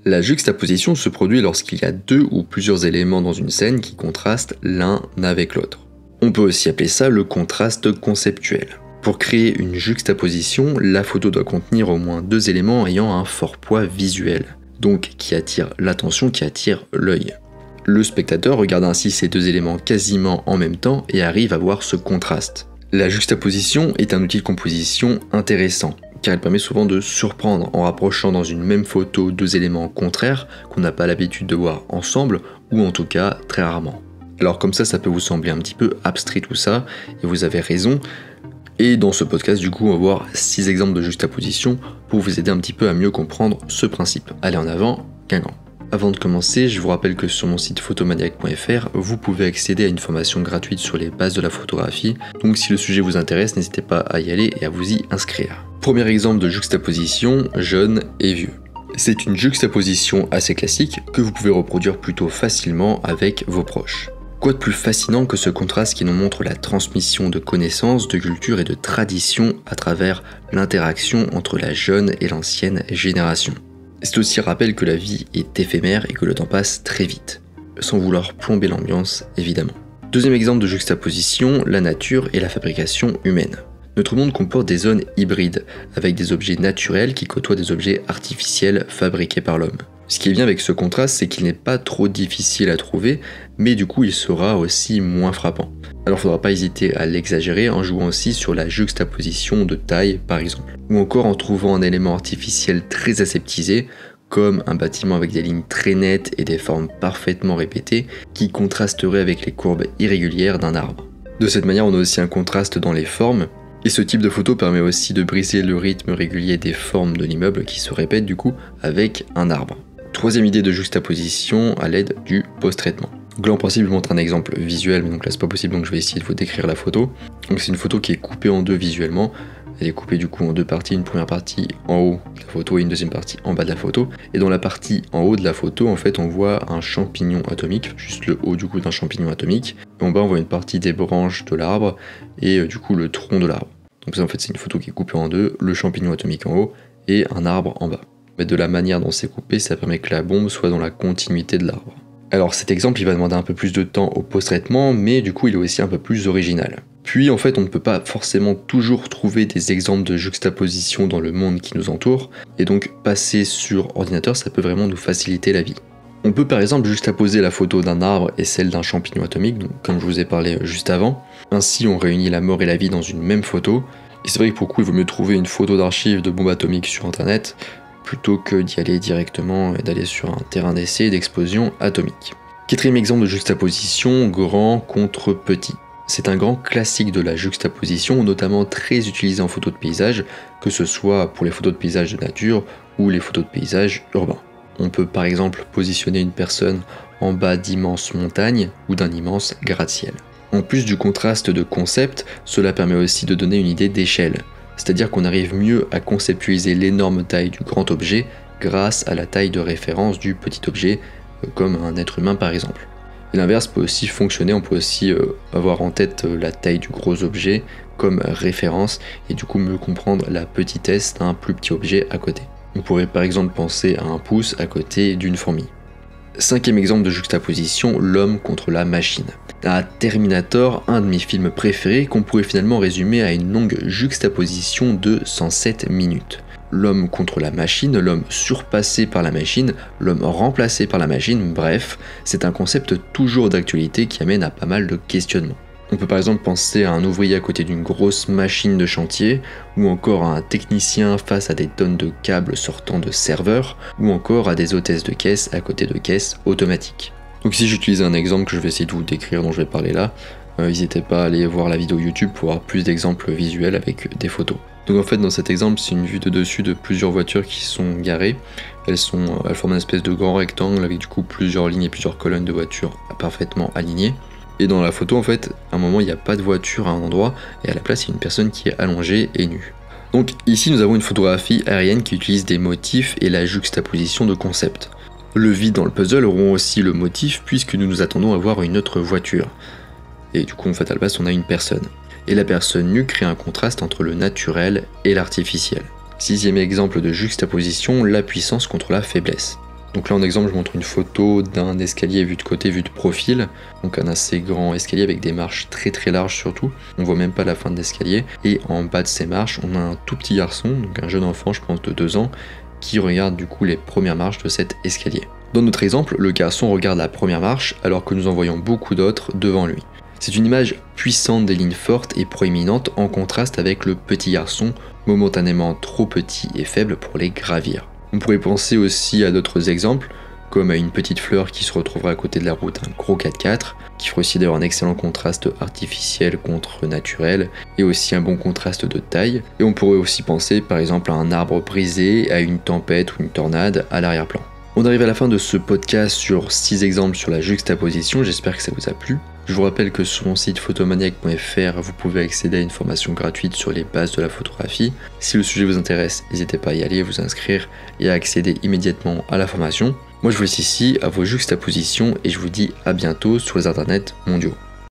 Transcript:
La juxtaposition se produit lorsqu'il y a deux ou plusieurs éléments dans une scène qui contrastent l'un avec l'autre. On peut aussi appeler ça le contraste conceptuel. Pour créer une juxtaposition, la photo doit contenir au moins deux éléments ayant un fort poids visuel, donc qui attirent l'attention, qui attire l'œil. Le spectateur regarde ainsi ces deux éléments quasiment en même temps et arrive à voir ce contraste. La juxtaposition est un outil de composition intéressant, car elle permet souvent de surprendre en rapprochant dans une même photo deux éléments contraires qu'on n'a pas l'habitude de voir ensemble, ou en tout cas très rarement. Alors comme ça peut vous sembler un petit peu abstrait tout ça, et vous avez raison. Et dans ce podcast, du coup, on va voir 6 exemples de juxtaposition pour vous aider un petit peu à mieux comprendre ce principe. Allez en avant, Guingamp. Avant de commencer, je vous rappelle que sur mon site photomaniac.fr, vous pouvez accéder à une formation gratuite sur les bases de la photographie. Donc si le sujet vous intéresse, n'hésitez pas à y aller et à vous y inscrire. Premier exemple de juxtaposition, jeune et vieux. C'est une juxtaposition assez classique que vous pouvez reproduire plutôt facilement avec vos proches. Quoi de plus fascinant que ce contraste qui nous montre la transmission de connaissances, de culture et de traditions à travers l'interaction entre la jeune et l'ancienne génération. C'est aussi un rappel que la vie est éphémère et que le temps passe très vite, sans vouloir plomber l'ambiance évidemment. Deuxième exemple de juxtaposition, la nature et la fabrication humaine. Notre monde comporte des zones hybrides, avec des objets naturels qui côtoient des objets artificiels fabriqués par l'homme. Ce qui est bien avec ce contraste, c'est qu'il n'est pas trop difficile à trouver, mais du coup il sera aussi moins frappant. Alors il ne faudra pas hésiter à l'exagérer en jouant aussi sur la juxtaposition de taille par exemple. Ou encore en trouvant un élément artificiel très aseptisé, comme un bâtiment avec des lignes très nettes et des formes parfaitement répétées, qui contrasterait avec les courbes irrégulières d'un arbre. De cette manière on a aussi un contraste dans les formes, et ce type de photo permet aussi de briser le rythme régulier des formes de l'immeuble qui se répètent du coup avec un arbre. Troisième idée de juxtaposition à l'aide du post-traitement. Donc là en principe je montre un exemple visuel, mais donc là c'est pas possible donc je vais essayer de vous décrire la photo. Donc c'est une photo qui est coupée en deux visuellement. Elle est coupée du coup en deux parties, une première partie en haut de la photo et une deuxième partie en bas de la photo. Et dans la partie en haut de la photo en fait on voit un champignon atomique, juste le haut du coup d'un champignon atomique. Et en bas on voit une partie des branches de l'arbre et du coup le tronc de l'arbre. Donc ça en fait c'est une photo qui est coupée en deux, le champignon atomique en haut et un arbre en bas. Mais de la manière dont c'est coupé, ça permet que la bombe soit dans la continuité de l'arbre. Alors cet exemple il va demander un peu plus de temps au post-traitement, mais du coup il est aussi un peu plus original. Puis en fait on ne peut pas forcément toujours trouver des exemples de juxtaposition dans le monde qui nous entoure, et donc passer sur ordinateur ça peut vraiment nous faciliter la vie. On peut par exemple juxtaposer la photo d'un arbre et celle d'un champignon atomique, donc comme je vous ai parlé juste avant. Ainsi on réunit la mort et la vie dans une même photo, et c'est vrai que pour le coup il vaut mieux trouver une photo d'archive de bombe atomique sur internet, plutôt que d'y aller directement et d'aller sur un terrain d'essai d'explosion atomique. Quatrième exemple de juxtaposition, grand contre petit. C'est un grand classique de la juxtaposition, notamment très utilisé en photo de paysage, que ce soit pour les photos de paysage de nature ou les photos de paysage urbains. On peut par exemple positionner une personne en bas d'immenses montagnes ou d'un immense gratte-ciel. En plus du contraste de concept, cela permet aussi de donner une idée d'échelle. C'est-à-dire qu'on arrive mieux à conceptualiser l'énorme taille du grand objet grâce à la taille de référence du petit objet, comme un être humain par exemple. Et l'inverse peut aussi fonctionner, on peut aussi avoir en tête la taille du gros objet comme référence et du coup mieux comprendre la petitesse d'un plus petit objet à côté. On pourrait par exemple penser à un pouce à côté d'une fourmi. Cinquième exemple de juxtaposition, l'homme contre la machine. À Terminator, un de mes films préférés qu'on pourrait finalement résumer à une longue juxtaposition de 107 minutes. L'homme contre la machine, l'homme surpassé par la machine, l'homme remplacé par la machine, bref, c'est un concept toujours d'actualité qui amène à pas mal de questionnements. On peut par exemple penser à un ouvrier à côté d'une grosse machine de chantier, ou encore à un technicien face à des tonnes de câbles sortant de serveurs, ou encore à des hôtesses de caisse à côté de caisses automatiques. Donc ici j'utilise un exemple que je vais essayer de vous décrire dont je vais parler là, n'hésitez pas à aller voir la vidéo YouTube pour avoir plus d'exemples visuels avec des photos. Donc en fait dans cet exemple c'est une vue de dessus de plusieurs voitures qui sont garées, elles forment une espèce de grand rectangle avec du coup plusieurs lignes et plusieurs colonnes de voitures parfaitement alignées. Et dans la photo en fait, à un moment il n'y a pas de voiture à un endroit et à la place il y a une personne qui est allongée et nue. Donc ici nous avons une photographie aérienne qui utilise des motifs et la juxtaposition de concepts. Le vide dans le puzzle auront aussi le motif puisque nous nous attendons à voir une autre voiture. Et du coup en fait à la place on a une personne. Et la personne nue crée un contraste entre le naturel et l'artificiel. Sixième exemple de juxtaposition, la puissance contre la faiblesse. Donc là en exemple je montre une photo d'un escalier vu de côté, vu de profil, donc un assez grand escalier avec des marches très très larges surtout, on voit même pas la fin de l'escalier, et en bas de ces marches on a un tout petit garçon, donc un jeune enfant je pense de 2 ans, qui regarde du coup les premières marches de cet escalier. Dans notre exemple, le garçon regarde la première marche alors que nous en voyons beaucoup d'autres devant lui. C'est une image puissante des lignes fortes et proéminentes en contraste avec le petit garçon, momentanément trop petit et faible pour les gravir. On pourrait penser aussi à d'autres exemples, comme à une petite fleur qui se retrouverait à côté de la route, un gros 4x4, qui ferait aussi d'ailleurs un excellent contraste artificiel contre naturel, et aussi un bon contraste de taille. Et on pourrait aussi penser par exemple à un arbre brisé, à une tempête ou une tornade à l'arrière-plan. On arrive à la fin de ce podcast sur 6 exemples sur la juxtaposition, j'espère que ça vous a plu. Je vous rappelle que sur mon site photomaniac.fr, vous pouvez accéder à une formation gratuite sur les bases de la photographie. Si le sujet vous intéresse, n'hésitez pas à y aller, vous inscrire et à accéder immédiatement à la formation. Moi je vous laisse ici à vos juxtapositions et je vous dis à bientôt sur les internets mondiaux.